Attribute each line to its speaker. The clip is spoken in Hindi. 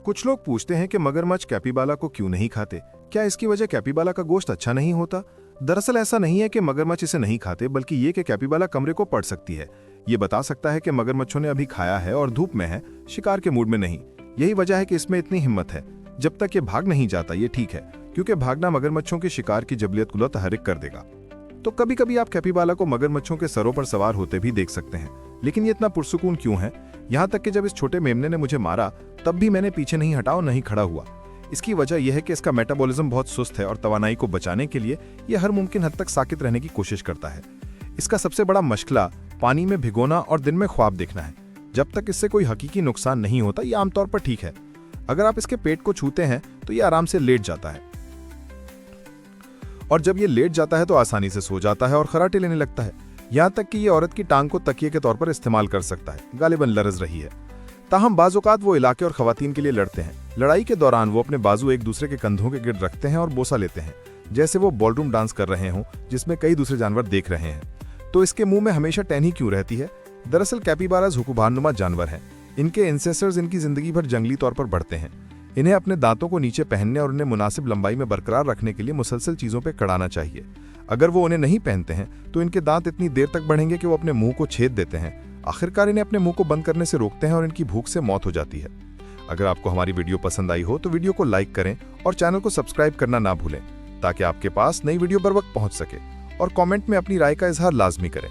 Speaker 1: कुछ लोग पूछते हैं कि मगरमच्छ कैपिबाला को क्यों नहीं खाते। क्या इसकी वजह कैपिबाला का गोश्त अच्छा नहीं होता? दरअसल ऐसा नहीं है कि मगरमच्छ इसे नहीं खाते, बल्कि ये कि कैपिबाला कमरे को पड़ सकती है। ये बता सकता है कि मगरमच्छों ने अभी खाया है और धूप में है, शिकार के मूड में नहीं। यही वजह है कि इसमें इतनी हिम्मत है। जब तक ये भाग नहीं जाता ये ठीक है, क्योंकि भागना मगरमच्छों के शिकार की जबलियत को तहरीक कर देगा। तो कभी कभी आप कैपिबाला को मगरमच्छों के सरों पर सवार होते भी देख सकते हैं। लेकिन ये इतना पुरसुकून क्यों है? यहाँ तक कि जब इस छोटे मेमने ने मुझे मारा तब भी मैंने पीछे नहीं हटा और नहीं खड़ा हुआ। इसकी वजह यह है कि इसका मेटाबॉलिज्म बहुत सुस्त है और तवानाई को बचाने के लिए यह हर मुमकिन हद तक साकित रहने की कोशिश करता है। इसका सबसे बड़ा मशगला पानी में भिगोना और दिन में ख्वाब देखना है। जब तक इससे कोई हकीकी नुकसान नहीं होता ये आमतौर पर ठीक है। अगर आप इसके पेट को छूते हैं तो ये आराम से लेट जाता है, और जब ये लेट जाता है तो आसानी से सो जाता है और खराटे लेने लगता है। यहाँ तक कि ये औरत की टांग को तकिए के तौर पर इस्तेमाल कर सकता है। गालिबन लरज रही है। ताहम बाज़ औक़ात वो इलाके और खवातीन के लिए लड़ते हैं। लड़ाई के दौरान वो अपने बाजू एक दूसरे के कंधों के गिर्द रखते हैं और बोसा लेते हैं, जैसे वो बॉलरूम डांस कर रहे हों जिसमें कई दूसरे जानवर देख रहे हैं। तो इसके मुंह में हमेशा टहनी क्यों रहती है? दरअसल कैपिबाराज हुक्काबानुमा जानवर हैं। इनके इंसेस्टर्स इनकी जिंदगी भर जंगली तौर पर बढ़ते हैं। इन्हें अपने दांतों को नीचे पहनने और उन्हें मुनासिब लंबाई में बरकरार रखने के लिए मुसलसल चीजों पर कड़ाना चाहिए। अगर वो उन्हें नहीं पहनते हैं तो इनके दांत इतनी देर तक बढ़ेंगे कि वो अपने मुंह को छेद देते हैं। आखिरकार इन्हें अपने मुंह को बंद करने से रोकते हैं और इनकी भूख से मौत हो जाती है। अगर आपको हमारी वीडियो पसंद आई हो तो वीडियो को लाइक करें और चैनल को सब्सक्राइब करना ना भूलें, ताकि आपके पास नई वीडियो बर वक्त पहुंच सके। और कमेंट में अपनी राय का इजहार लाजमी करें।